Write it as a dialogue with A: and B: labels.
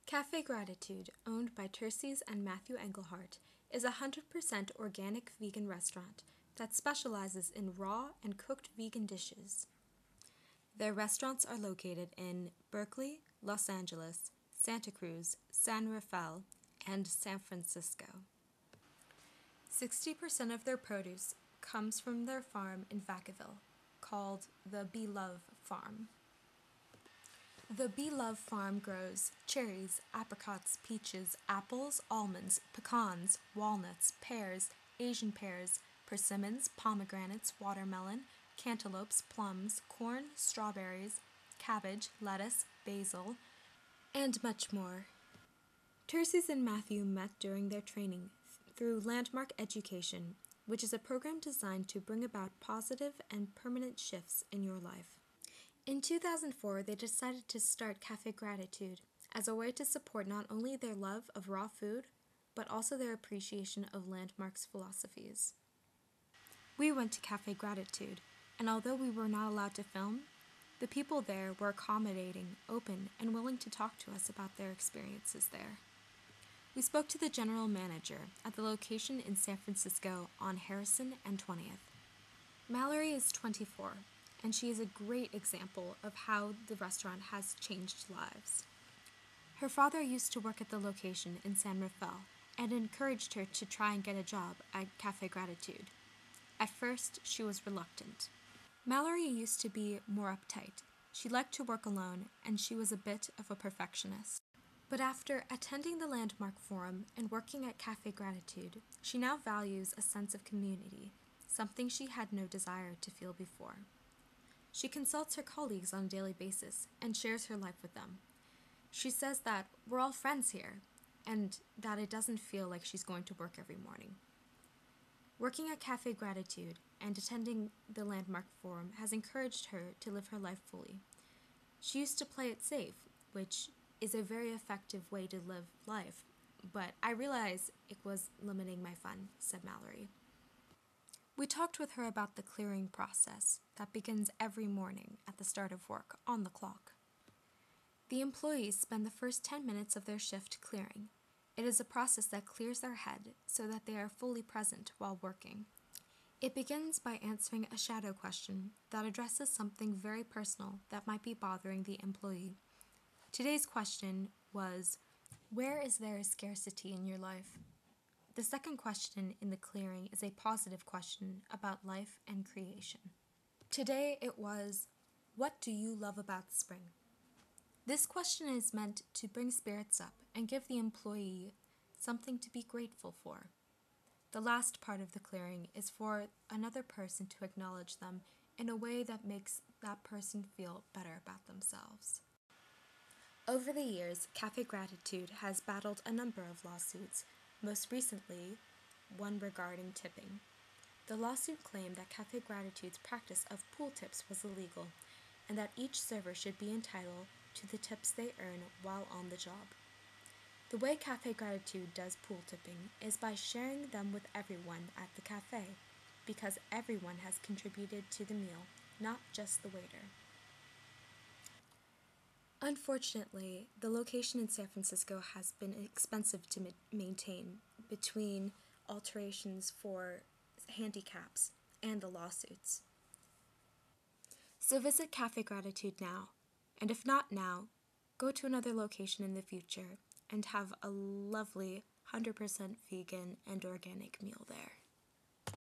A: Cafe Gratitude, owned by Terces and Matthew Engelhart, is a 100% organic vegan restaurant that specializes in raw and cooked vegan dishes. Their restaurants are located in Berkeley, Los Angeles, Santa Cruz, San Rafael, and San Francisco. 60% of their produce comes from their farm in Vacaville, called the Be Love Farm. The Be Love Farm grows cherries, apricots, peaches, apples, almonds, pecans, walnuts, pears, Asian pears, persimmons, pomegranates, watermelon, cantaloupes, plums, corn, strawberries, cabbage, lettuce, basil, and much more. Terces and Matthew met during their training through Landmark Education, which is a program designed to bring about positive and permanent shifts in your life. In 2004, they decided to start Cafe Gratitude as a way to support not only their love of raw food, but also their appreciation of Landmark's philosophies. We went to Cafe Gratitude, and although we were not allowed to film, the people there were accommodating, open, and willing to talk to us about their experiences there. We spoke to the general manager at the location in San Francisco on Harrison and 20th. Mallory is 24, and she is a great example of how the restaurant has changed lives. Her father used to work at the location in San Rafael and encouraged her to try and get a job at Cafe Gratitude. At first, she was reluctant. Mallory used to be more uptight. She liked to work alone, and she was a bit of a perfectionist. But after attending the Landmark Forum and working at Cafe Gratitude, she now values a sense of community, something she had no desire to feel before. She consults her colleagues on a daily basis and shares her life with them. She says that we're all friends here, and that it doesn't feel like she's going to work every morning. Working at Cafe Gratitude and attending the Landmark Forum has encouraged her to live her life fully. She used to play it safe, which is a very effective way to live life, but I realized it was limiting my fun, said Mallory. We talked with her about the clearing process that begins every morning at the start of work on the clock. The employees spend the first 10 minutes of their shift clearing. It is a process that clears their head so that they are fully present while working. It begins by answering a shadow question that addresses something very personal that might be bothering the employee. Today's question was, where is there a scarcity in your life? The second question in the clearing is a positive question about life and creation. Today it was, what do you love about spring? This question is meant to bring spirits up and give the employee something to be grateful for. The last part of the clearing is for another person to acknowledge them in a way that makes that person feel better about themselves. Over the years, Cafe Gratitude has battled a number of lawsuits, most recently one regarding tipping. The lawsuit claimed that Cafe Gratitude's practice of pool tips was illegal, and that each server should be entitled to the tips they earn while on the job. The way Cafe Gratitude does pool tipping is by sharing them with everyone at the cafe, because everyone has contributed to the meal, not just the waiter. Unfortunately, the location in San Francisco has been expensive to maintain between alterations for handicaps and the lawsuits. So visit Cafe Gratitude now, and if not now, go to another location in the future and have a lovely 100% vegan and organic meal there.